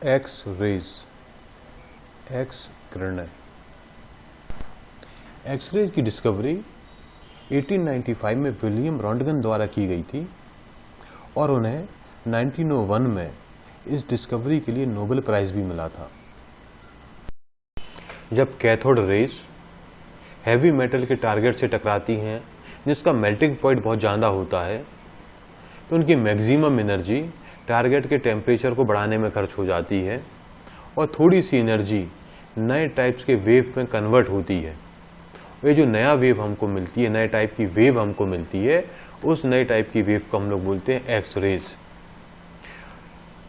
X rays, x किरणें। X ray की discovery 1895 में विलियम रॉन्टगन द्वारा की गई थी और उन्हें 1901 में इस डिस्कवरी के लिए नोबेल प्राइज भी मिला था। जब कैथोड रेज हैवी मेटल के टारगेट से टकराती हैं जिसका मेल्टिंग पॉइंट बहुत ज़्यादा होता है, तो उनकी मैक्सिमम एनर्जी टारगेट के टेम्परेचर को बढ़ाने में खर्च हो जाती है और थोड़ी सी एनर्जी नए टाइप्स के वेव में कन्वर्ट होती है। ये जो नया वेव हमको मिलती है, नए टाइप की वेव हमको मिलती है, उस नए टाइप की वेव को हम लोग बोलते हैं X rays.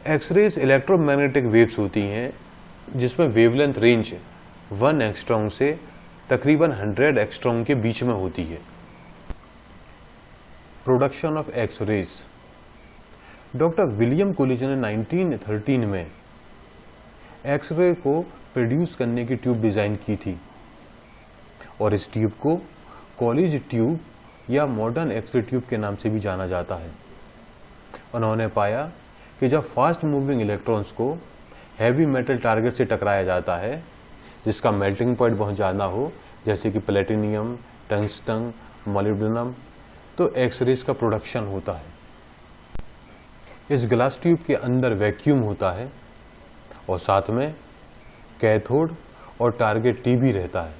X rays electromagnetic waves होती हैं जिसमें वेवलेंथ रेंज 1 एंगस्ट्रॉम से तकरीबन 100 एंगस्ट्रॉम के बीच में होती है। Production of X rays. Doctor William Coolidge ने 1913 में एक्सरे को प्रोड्यूस करने की ट्यूब डिजाइन की थी और इस ट्यूब को कॉलिज ट्यूब या मॉडर्न एक्सरे ट्यूब के नाम से भी जाना जाता है। उन्होंने पाया कि जब फास्ट मूविंग इलेक्ट्रॉन्स को हैवी मेटल टारगेट से टकराया जाता है जिसका मेल्टिंग पॉइंट बहुत ज़्यादा हो, जैसे कि प्लेटिनियम, टंगस्टन, मोलिब्डेनम, तो एक्सरेज का प्रोडक्शन होता है। इस ग्लास ट्यूब के अंदर वैक्यूम होता है और साथ में कैथोड और टारगेट टी भी रहता है।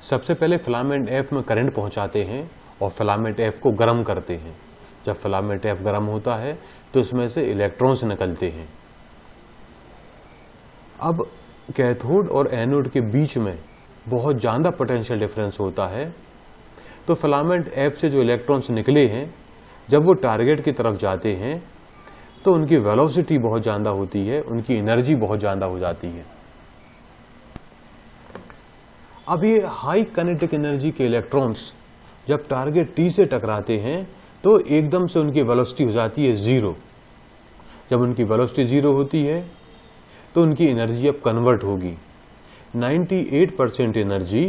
सबसे पहले फिलामेंट एफ में करंट पहुंचाते हैं और फिलामेंट एफ को गर्म करते हैं। जब फिलामेंट एफ गर्म होता है तो इसमें से इलेक्ट्रॉन्स निकलते हैं। अब कैथोड और एनोड के बीच में बहुत ज़्यादा पोटेंशियल डिफरेंस होता है, तो फिलामेंट एफ से जो इलेक्ट्रॉन्स निकले हैं जब वो टारगेट की तरफ जाते हैं तो उनकी वेलोसिटी बहुत ज़्यादा होती है, उनकी एनर्जी बहुत ज़्यादा हो जाती है। अब ये हाई काइनेटिक एनर्जी के इलेक्ट्रॉन्स जब टारगेट टी से टकराते हैं तो एकदम से उनकी वेलोसिटी हो जाती है 0। जब उनकी वेलोसिटी 0 होती है तो उनकी एनर्जी अब कन्वर्ट होगी। 98% एनर्जी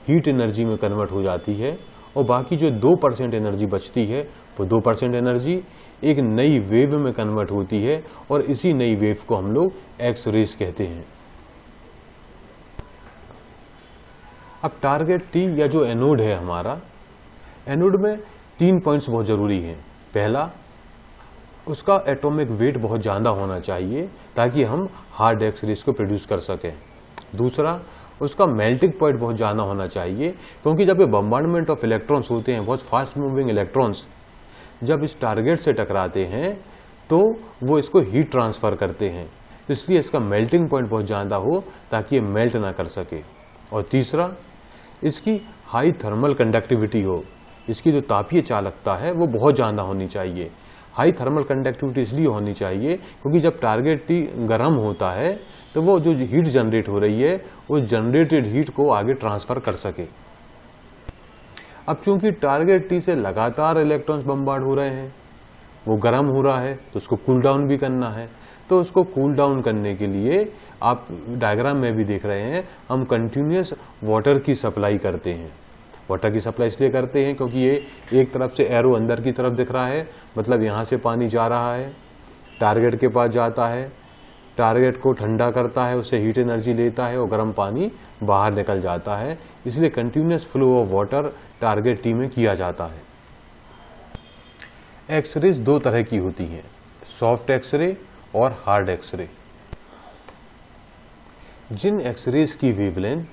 हीट एनर्जी में कन्वर्ट हो जाती है और बाकी जो 2% एनर्जी बचती है वो 2% एनर्जी एक नई वेव में कन्वर्ट होती है और इसी नई वेव को हम लोग एक्स रेज कहते हैं। अब टारगेट टी या जो एनोड है हमारा, एनोड में 3 पॉइंट्स बहुत ज़रूरी हैं। पहला, उसका एटॉमिक वेट बहुत ज़्यादा होना चाहिए ताकि हम हार्ड एक्स रेज को प्रोड्यूस कर सकें। दूसरा, उसका मेल्टिंग पॉइंट बहुत ज़्यादा होना चाहिए क्योंकि जब ये बम्बार्डमेंट ऑफ इलेक्ट्रॉन्स होते हैं, बहुत फास्ट मूविंग इलेक्ट्रॉन्स जब इस टारगेट से टकराते हैं तो वो इसको हीट ट्रांसफ़र करते हैं, इसलिए इसका मेल्टिंग पॉइंट बहुत ज़्यादा हो ताकि ये मेल्ट ना कर सके। और तीसरा, इसकी हाई थर्मल कंडक्टिविटी हो, इसकी जो तापीय चालकता है वो बहुत ज़्यादा होनी चाहिए। हाई थर्मल कंडक्टिविटी इसलिए होनी चाहिए क्योंकि जब टारगेट टी गर्म होता है तो वो जो हीट जनरेट हो रही है उस जनरेटेड हीट को आगे ट्रांसफ़र कर सके। अब चूंकि टारगेट टी से लगातार इलेक्ट्रॉन्स बम्बार्ड हो रहे हैं, वो गर्म हो रहा है तो उसको कूल डाउन भी करना है, तो उसको कूल डाउन करने के लिए आप डायग्राम में भी देख रहे हैं हम कंटिन्यूस वाटर की सप्लाई करते हैं। वाटर की सप्लाई इसलिए करते हैं क्योंकि ये एक तरफ से एरो अंदर की तरफ दिख रहा है, मतलब यहाँ से पानी जा रहा है, टारगेट के पास जाता है, टारगेट को ठंडा करता है, उससे हीट एनर्जी लेता है और गर्म पानी बाहर निकल जाता है। इसलिए continuous flow of water target T में किया जाता है। एक्सरेज 2 तरह की होती हैं, सॉफ्ट एक्सरे और हार्ड एक्सरे। जिन एक्सरेज की वेवलेंथ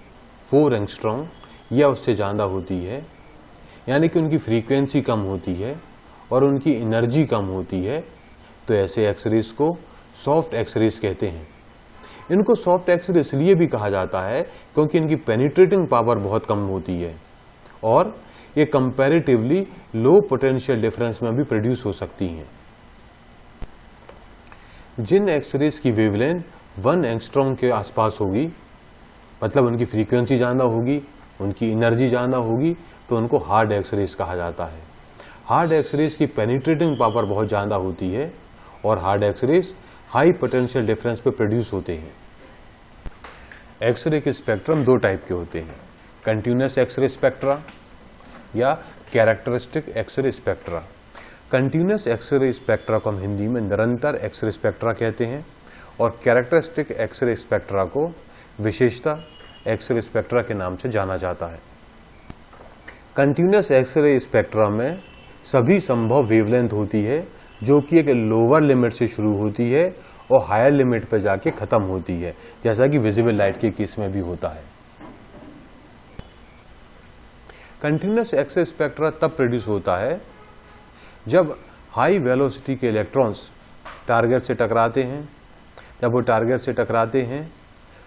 4 एंगस्ट्रॉम या उससे ज़्यादा होती है, यानी कि उनकी फ्रीक्वेंसी कम होती है और उनकी एनर्जी कम होती है, तो ऐसे एक्सरेज को सॉफ्ट एक्सरेज कहते हैं। इनको सॉफ्ट एक्सरे इसलिए भी कहा जाता है क्योंकि इनकी पेनिट्रेटिंग पावर बहुत कम होती है और ये कंपैरेटिवली लो पोटेंशियल डिफरेंस में भी प्रोड्यूस हो सकती हैं। जिन एक्सरेज की वेवलेंथ 1 एंगस्ट्रॉम के आसपास होगी, मतलब उनकी फ्रीक्वेंसी ज़्यादा होगी, उनकी एनर्जी ज़्यादा होगी, तो उनको हार्ड एक्सरेज कहा जाता है। हार्ड एक्सरेज की पेनिट्रेटिंग पावर बहुत ज़्यादा होती है और hard X rays high potential difference पे प्रोड्यूस होते हैं। एक्सरे के स्पेक्ट्रम 2 टाइप के होते हैं, कंटिन्यूस एक्सरे स्पेक्ट्रा या characteristic X ray spectra. Continuous X ray spectra को हम हिंदी में निरंतर एक्सरे स्पेक्ट्रा कहते हैं और कैरेक्टरिस्टिक एक्सरे स्पेक्ट्रा को विशेषता एक्सरे स्पेक्ट्रा के नाम से जाना जाता है। कंटिन्यूस एक्सरे स्पेक्ट्रा में सभी संभव वेवलेंथ होती है जो कि एक लोअर लिमिट से शुरू होती है और हायर लिमिट पर जाके खत्म होती है, जैसा कि विजिबल लाइट के केस में भी होता है। कंटिन्यूस एक्सरे स्पेक्ट्रा तब प्रोड्यूस होता है जब हाई वेलोसिटी के इलेक्ट्रॉन्स टारगेट से टकराते हैं। जब वो टारगेट से टकराते हैं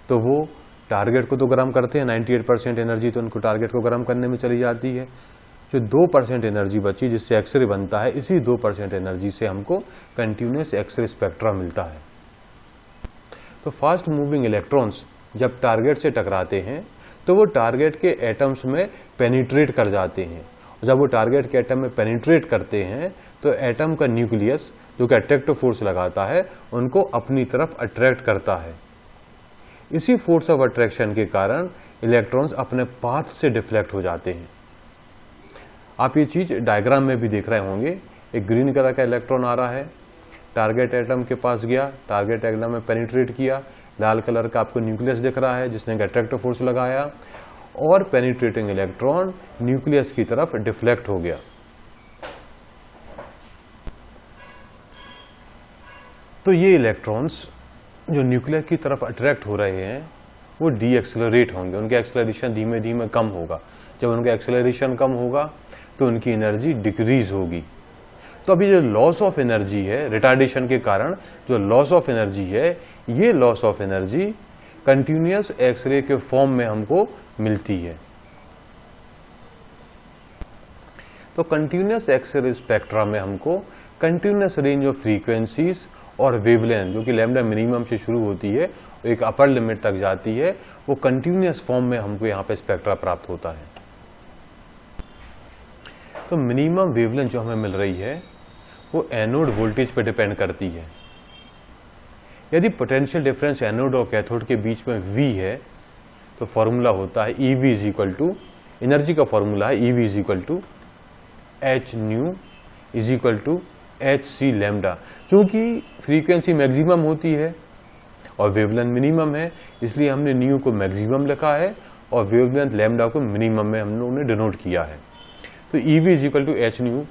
तो वो टारगेट को तो गर्म करते हैं, 98% एनर्जी तो उनको टारगेट को गर्म करने में चली जाती है। जो 2% एनर्जी बची जिससे एक्सरे बनता है, इसी 2% एनर्जी से हमको कंटिन्यूस एक्सरे स्पेक्ट्रा मिलता है। तो फास्ट मूविंग इलेक्ट्रॉन्स जब टारगेट से टकराते हैं तो वो टारगेट के एटम्स में पेनिट्रेट कर जाते हैं। जब वो टारगेट के एटम में पेनिट्रेट करते हैं तो एटम का न्यूक्लियस जो कि अट्रैक्टिव फोर्स लगाता है उनको अपनी तरफ अट्रैक्ट करता है। इसी फोर्स ऑफ अट्रैक्शन के कारण इलेक्ट्रॉन्स अपने पाथ से डिफ्लेक्ट हो जाते हैं। आप ये चीज डायग्राम में भी देख रहे होंगे। एक ग्रीन कलर का इलेक्ट्रॉन आ रहा है, टारगेट एटम के पास गया, टारगेट एटम में पेनिट्रेट किया। लाल कलर का आपको न्यूक्लियस दिख रहा है जिसने अट्रैक्टिव फोर्स लगाया और पेनिट्रेटिंग इलेक्ट्रॉन न्यूक्लियस की तरफ डिफ्लेक्ट हो गया। तो ये इलेक्ट्रॉन्स जो न्यूक्लियस की तरफ अट्रैक्ट हो रहे हैं वो डी एक्सेलरेट होंगे, उनके एक्सेलरेशन धीमे धीमे कम होगा। जब उनका एक्सेलरेशन कम होगा तो उनकी एनर्जी डिक्रीज होगी। तो अभी जो लॉस ऑफ एनर्जी है रिटार्डेशन के कारण, जो लॉस ऑफ एनर्जी है, ये loss of energy continuous X ray के फॉर्म में हमको मिलती है। तो कंटिन्यूस एक्सरे स्पेक्ट्रा में हमको कंटिन्यूस रेंज ऑफ फ्रीक्वेंसीज और वेवलेंथ जो कि लैम्डा मिनिमम से शुरू होती है एक अपर लिमिट तक जाती है, वो कंटिन्यूस फॉर्म में हमको यहाँ पे स्पेक्ट्रा प्राप्त होता है। तो मिनिमम वेवलेंथ जो हमें मिल रही है वो एनोड वोल्टेज पर डिपेंड करती है। यदि पोटेंशियल डिफरेंस एनोड और कैथोड के बीच में V है तो फॉर्मूला होता है EV is equal to, energy का फॉर्मूला है EV is equal to H nu is equal to HC lambda. चूंकि फ्रीक्वेंसी मैक्सिमम होती है और वेवलेंथ मिनिमम है, इसलिए हमने न्यू को मैक्सिमम लिखा है और वेवलेंथ लैम्डा को मिनिमम में हम लोगों ने डिनोट किया है। तो EV is equal to H nu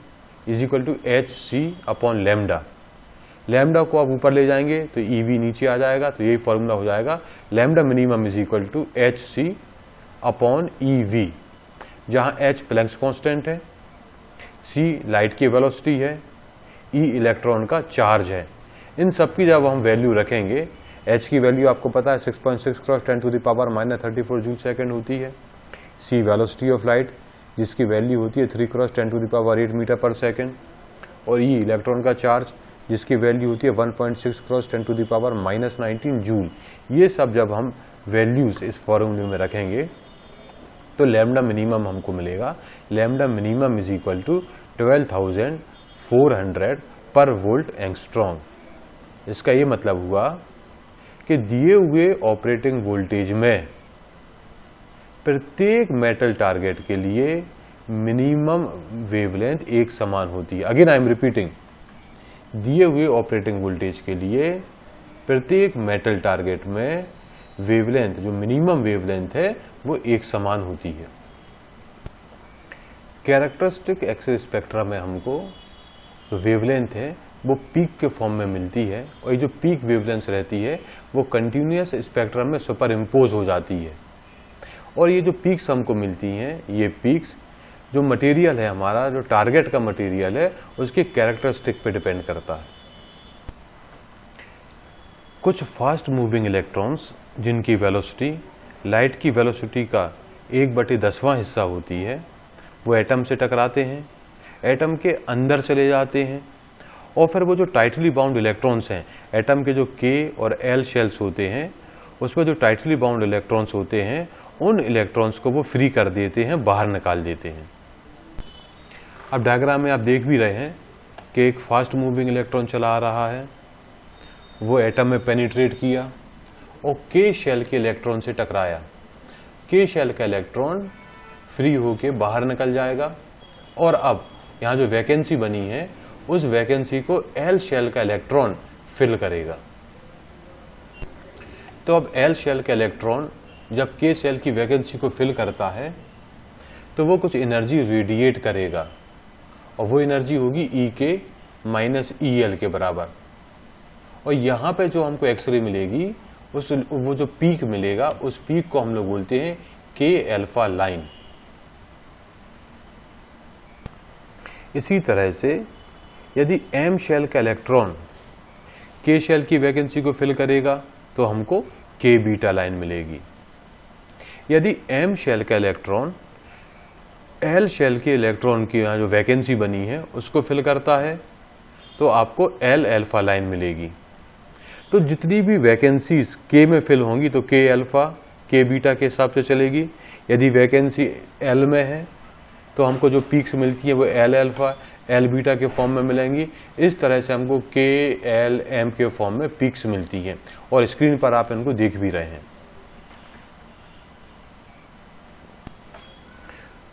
is equal to HC upon lambda. Lambda को आप ऊपर ले जाएंगे तो EV नीचे आ जाएगा, तो यही फॉर्मूला हो जाएगा lambda minimum is equal to HC upon EV, जहां H प्लैंक्स कांस्टेंट है, C लाइट की वेलोसिटी है, E इलेक्ट्रॉन का चार्ज है। इन सब की जब हम वैल्यू रखेंगे, H की वैल्यू आपको पता है 6.6 cross 10 to the power -34 joule second होती है। C वेलोसिटी ऑफ लाइट जिसकी वैल्यू होती है 3 cross 10 to the power 8 metre per second, और E इलेक्ट्रॉन का चार्ज जिसकी वैल्यू होती है 1.6 cross 10 to the power -19 joule. ये सब जब हम वैल्यूज इस फॉर्मूले में रखेंगे तो लैम्डा मिनिमम हमको मिलेगा। Lambda minimum is equal to 12,400 per volt angstrom. इसका ये मतलब हुआ कि दिए हुए ऑपरेटिंग वोल्टेज में प्रत्येक मेटल टारगेट के लिए मिनिमम वेवलेंथ एक समान होती है। अगेन आई एम रिपीटिंग, दिए हुए ऑपरेटिंग वोल्टेज के लिए प्रत्येक मेटल टारगेट में वेवलेंथ, जो मिनिमम वेवलेंथ है, वो एक समान होती है। कैरेक्टरिस्टिक एक्सरे स्पेक्ट्रा में हमको जो वेवलेंथ है वो पीक के फॉर्म में मिलती है, और ये जो पीक वेवलेंथ रहती है वो कंटिन्यूस स्पेक्ट्रम में सुपर इम्पोज हो जाती है। और ये जो पीक्स हमको मिलती हैं, ये पीक्स जो मटेरियल है हमारा, जो टारगेट का मटेरियल है, उसके कैरेक्टरिस्टिक पे डिपेंड करता है। कुछ फास्ट मूविंग इलेक्ट्रॉन्स जिनकी वेलोसिटी लाइट की वेलोसिटी का 1/10वां हिस्सा होती है, वो एटम से टकराते हैं, एटम के अंदर चले जाते हैं, और फिर वो जो टाइटली बाउंड इलेक्ट्रॉन्स हैं, एटम के जो K और L शेल्स होते हैं, उसमें जो टाइटली बाउंड इलेक्ट्रॉन्स होते हैं, उन इलेक्ट्रॉन्स को वो फ्री कर देते हैं, बाहर निकाल देते हैं। अब डायग्राम में आप देख भी रहे हैं कि एक फास्ट मूविंग इलेक्ट्रॉन चला आ रहा है, वो एटम में पेनिट्रेट किया और K शेल के इलेक्ट्रॉन से टकराया। K शेल का इलेक्ट्रॉन फ्री होके बाहर निकल जाएगा, और अब यहाँ जो वैकेंसी बनी है उस वैकेंसी को L शेल का इलेक्ट्रॉन फिल करेगा। तो अब L शेल का इलेक्ट्रॉन जब K शेल की वैकेंसी को फिल करता है तो वो कुछ एनर्जी रेडिएट करेगा और वो एनर्जी होगी EK माइनस EL के बराबर। और यहाँ पे जो हमको एक्सरे मिलेगी वो जो पीक मिलेगा उस पीक को हम लोग बोलते हैं K अल्फा लाइन। इसी तरह से यदि M शेल का इलेक्ट्रॉन K शेल की वैकेंसी को फिल करेगा तो हमको K बीटा लाइन मिलेगी। यदि M शेल का इलेक्ट्रॉन L शेल के इलेक्ट्रॉन की यहाँ जो वैकेंसी बनी है उसको फिल करता है तो आपको L अल्फा लाइन मिलेगी। तो जितनी भी वैकेंसीज K में फिल होंगी तो K अल्फा K बीटा के हिसाब से चलेगी। यदि वैकेंसी L में है तो हमको जो पीक्स मिलती है वो L अल्फा L बीटा के फॉर्म में मिलेंगी। इस तरह से हमको K L M के फॉर्म में पीक्स मिलती हैं और स्क्रीन पर आप इनको देख भी रहे हैं।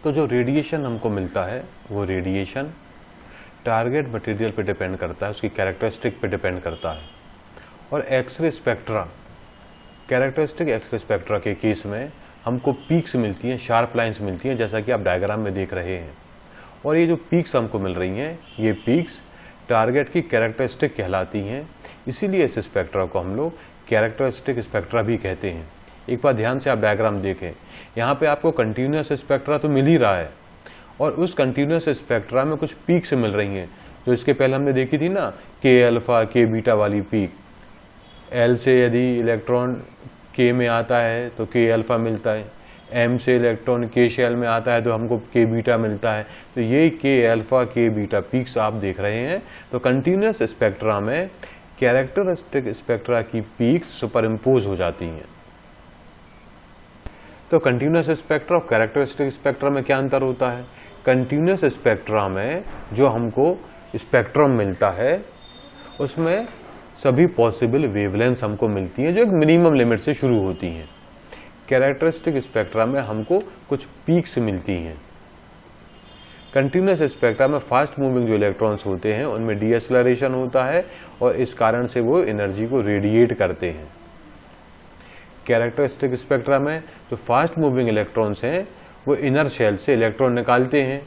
तो जो रेडिएशन हमको मिलता है वो रेडिएशन टारगेट मटेरियल पे डिपेंड करता है, उसकी कैरेक्टरिस्टिक पे डिपेंड करता है। और X ray spectra, characteristic X ray spectra के केस में हमको पीक्स मिलती हैं, शार्प लाइंस मिलती हैं, जैसा कि आप डायग्राम में देख रहे हैं। और ये जो पीक्स हमको मिल रही हैं ये पीक्स टारगेट की कैरेक्टरिस्टिक कहलाती हैं, इसीलिए इस स्पेक्ट्रा को हम लोग कैरेक्टरिस्टिक स्पेक्ट्रा भी कहते हैं। एक बार ध्यान से आप डायग्राम देखें, यहाँ पे आपको कंटिन्यूस स्पेक्ट्रा तो मिल ही रहा है और उस कंटिन्यूस स्पेक्ट्रा में कुछ पीक्स मिल रही हैं जो इसके पहले हमने देखी थी ना, K अल्फा K बीटा वाली पीक। L से यदि इलेक्ट्रॉन K में आता है तो K अल्फा मिलता है, M से इलेक्ट्रॉन K शेल में आता है तो हमको K बीटा मिलता है। तो ये K alpha K beta peaks आप देख रहे हैं। तो कंटिन्यूस स्पेक्ट्रा में कैरेक्टरिस्टिक स्पेक्ट्रा की पीक्स सुपर इम्पोज हो जाती हैं। तो कंटिन्यूस स्पेक्ट्रा और कैरेक्टरिस्टिक स्पेक्ट्रा में क्या अंतर होता है? कंटिन्यूस स्पेक्ट्रा में जो हमको स्पेक्ट्रम मिलता है उसमें सभी पॉसिबल वेवलेंथ हमको मिलती हैं जो एक मिनिमम लिमिट से शुरू होती हैं। कैरेक्टरिस्टिक स्पेक्ट्रा में हमको कुछ पीक्स मिलती हैं। कंटिन्यूस स्पेक्ट्रा में फास्ट मूविंग जो इलेक्ट्रॉन्स होते हैं उनमें डीएक्सेलरेशन होता है और इस कारण से वो एनर्जी को रेडिएट करते हैं। कैरेक्टरिस्टिक स्पेक्ट्रा में जो फास्ट मूविंग इलेक्ट्रॉन्स हैं वो इनर शेल से इलेक्ट्रॉन निकालते हैं,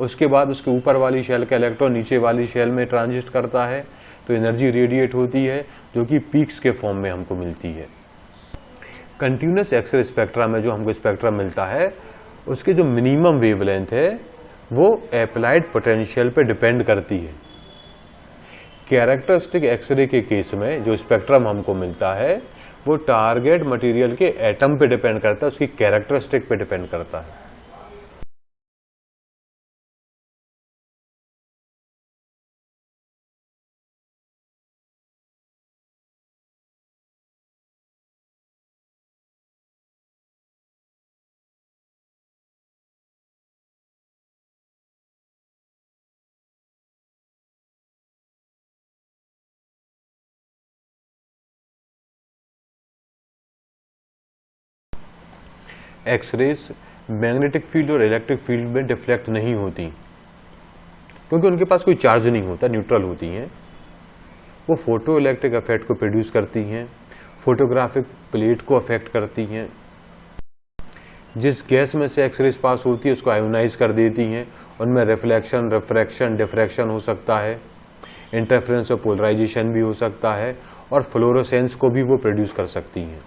उसके बाद उसके ऊपर वाली शेल का इलेक्ट्रॉन नीचे वाली शेल में ट्रांजिट करता है तो एनर्जी रेडिएट होती है जो कि पीक्स के फॉर्म में हमको मिलती है। कंटिन्यूस एक्सरे स्पेक्ट्रा में जो हमको स्पेक्ट्रा मिलता है उसके जो मिनिमम वेवलेंथ है वो एप्लाइड पोटेंशियल पे डिपेंड करती है। कैरेक्टरिस्टिक एक्सरे के केस में जो स्पेक्ट्रम हमको मिलता है वो टारगेट मटेरियल के एटम पे डिपेंड करता है, उसकी कैरेक्टरिस्टिक पे डिपेंड करता है। एक्सरेज मैग्नेटिक फील्ड और इलेक्ट्रिक फील्ड में डिफ्लेक्ट नहीं होती क्योंकि उनके पास कोई चार्ज नहीं होता, न्यूट्रल होती हैं। वो फोटो इलेक्ट्रिक इफेक्ट को प्रोड्यूस करती हैं, फोटोग्राफिक प्लेट को अफेक्ट करती हैं। जिस गैस में से एक्सरेज पास होती है उसको आयोनाइज कर देती हैं। उनमें रिफ्लेक्शन, रिफ्रैक्शन, डिफ्रैक्शन हो सकता है, इंटरफेरेंस और पोलराइजेशन भी हो सकता है और फ्लोरोसेंस को भी वो प्रोड्यूस कर सकती हैं।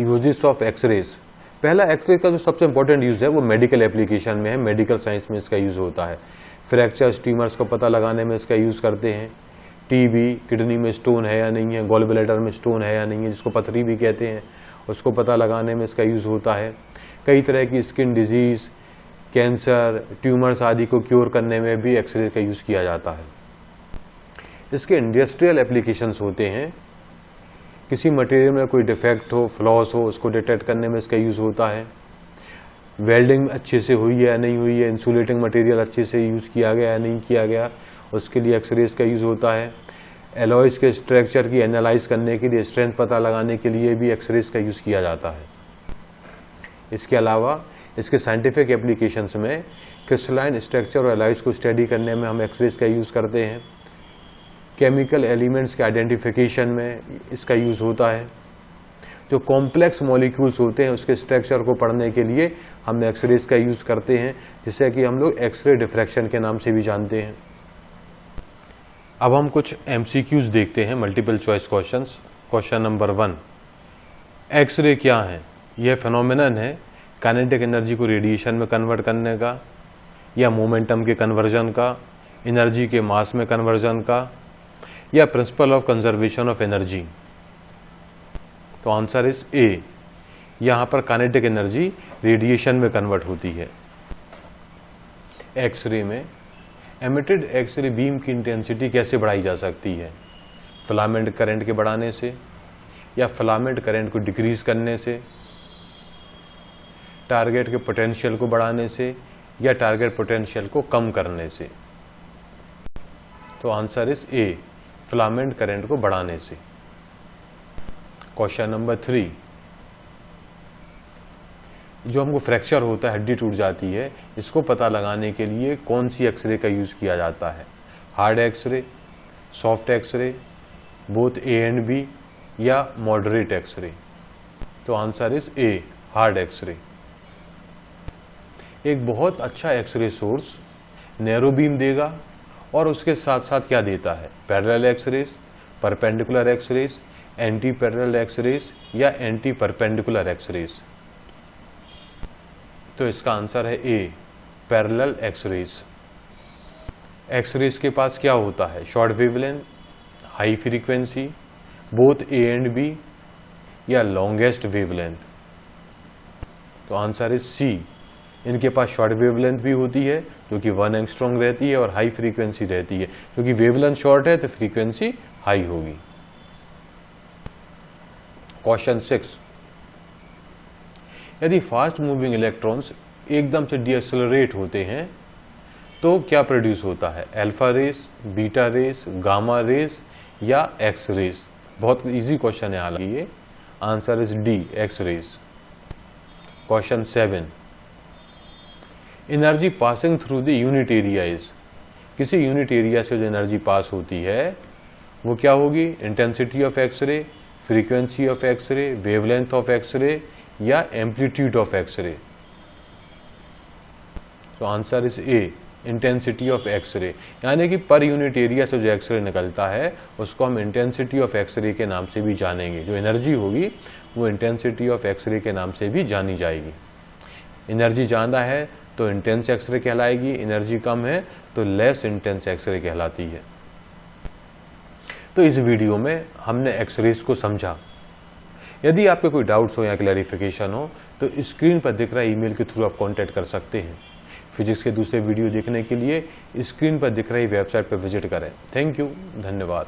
यूजेस ऑफ एक्सरेज, पहला एक्सरे का जो सबसे इंपॉर्टेंट यूज है वो मेडिकल एप्लीकेशन में है, मेडिकल साइंस में इसका यूज होता है। फ्रैक्चर्स, ट्यूमर्स को पता लगाने में इसका यूज करते हैं। टीबी, किडनी में स्टोन है या नहीं है, गॉल ब्लैडर में स्टोन है या नहीं है, जिसको पथरी भी कहते हैं, उसको पता लगाने में इसका यूज होता है। कई तरह की स्किन डिजीज, कैंसर, ट्यूमर्स आदि को क्योर करने में भी एक्सरे का यूज किया जाता है। इसके इंडस्ट्रियल एप्लीकेशंस होते हैं, किसी मटेरियल में कोई डिफेक्ट हो, फ्लॉस हो, उसको डिटेक्ट करने में इसका यूज होता है। वेल्डिंग अच्छे से हुई है या नहीं हुई है, इंसुलेटिंग मटेरियल अच्छे से यूज किया गया या नहीं किया गया, उसके लिए एक्सरेज का यूज होता है। एलॉयज के स्ट्रक्चर की एनालाइज करने के लिए, स्ट्रेंथ पता लगाने के लिए भी एक्सरेज का यूज किया जाता है। इसके अलावा इसके साइंटिफिक एप्लीकेशंस में क्रिस्टलाइन स्ट्रक्चर और एलॉयज को स्टडी करने में हम एक्सरेज का यूज़ करते हैं। केमिकल एलिमेंट्स के आइडेंटिफिकेशन में इसका यूज़ होता है। जो कॉम्प्लेक्स मॉलिक्यूल्स होते हैं उसके स्ट्रक्चर को पढ़ने के लिए हम एक्सरेज का यूज़ करते हैं, जिसे कि हम लोग एक्सरे डिफ्रैक्शन के नाम से भी जानते हैं। अब हम कुछ MCQs देखते हैं, multiple choice questions. Question number 1, X ray क्या है? यह फिनोमिनन है काइनेटिक एनर्जी को रेडिएशन में कन्वर्ट करने का, या मोमेंटम के कन्वर्जन का, एनर्जी के मास में कन्वर्जन का, या principle of conservation of energy. तो आंसर इज ए। यहां पर काइनेटिक एनर्जी रेडिएशन में कन्वर्ट होती है। एक्सरे में एमिटेड एक्सरे बीम की इंटेंसिटी कैसे बढ़ाई जा सकती है? फिलामेंट करंट के बढ़ाने से, या फिलामेंट करंट को डिक्रीज करने से, टारगेट के पोटेंशियल को बढ़ाने से, या टारगेट पोटेंशियल को कम करने से। तो answer is A, filament current को बढ़ाने से। क्वेश्चन नंबर 3, जो हमको फ्रैक्चर होता है, हड्डी टूट जाती है, इसको पता लगाने के लिए कौन सी एक्सरे का यूज किया जाता है? Hard X ray, soft X ray, both A and B, या मॉडरेट एक्सरे। तो answer is A, hard X ray. एक बहुत अच्छा एक्सरे सोर्स नैरो बीम देगा और उसके साथ साथ क्या देता है? Parallel X rays, perpendicular X rays, anti parallel X rays, या एंटी परपेंडिकुलर एक्सरेज। तो इसका आंसर है ए, पैरेलल एक्सरेज। एक्सरेज के पास क्या होता है? Short wavelength, high frequency, both A and B, या लॉन्गेस्ट वेवलेंथ। तो आंसर इज सी। इनके पास शॉर्ट वेवलेंथ भी होती है जो कि 1 एंगस्ट्रॉम रहती है, और हाई फ्रीक्वेंसी रहती है। क्योंकि वेवलेंथ शॉर्ट है तो फ्रीक्वेंसी हाई होगी। क्वेश्चन 6, यदि फास्ट मूविंग इलेक्ट्रॉन्स एकदम से डीएक्सेलरेट होते हैं तो क्या प्रोड्यूस होता है? Alpha rays, beta rays, gamma rays, या एक्स रेस। बहुत इजी क्वेश्चन है हालांकि ये। Answer is D, X rays. Question 7, energy passing through the unit area is. किसी यूनिट एरिया से जो एनर्जी पास होती है वो क्या होगी? Intensity of X ray, frequency of X ray, wavelength of X ray, या एम्पलीट्यूड ऑफ एक्सरे। तो answer is A, intensity of X ray. यानी कि पर यूनिट एरिया से जो एक्सरे निकलता है उसको हम इंटेंसिटी ऑफ एक्सरे के नाम से भी जानेंगे। जो एनर्जी होगी वो इंटेंसिटी ऑफ एक्सरे के नाम से भी जानी जाएगी। एनर्जी ज़्यादा है तो इंटेंस एक्सरे कहलाएगी, एनर्जी कम है तो लेस इंटेंस एक्सरे कहलाती है। तो इस वीडियो में हमने एक्सरेज को समझा। यदि आपके कोई डाउट्स हो या क्लैरिफिकेशन हो तो स्क्रीन पर दिख रहा ईमेल के थ्रू आप कांटेक्ट कर सकते हैं। फिजिक्स के दूसरे वीडियो देखने के लिए स्क्रीन पर दिख रही वेबसाइट पर विजिट करें। थैंक यू, धन्यवाद।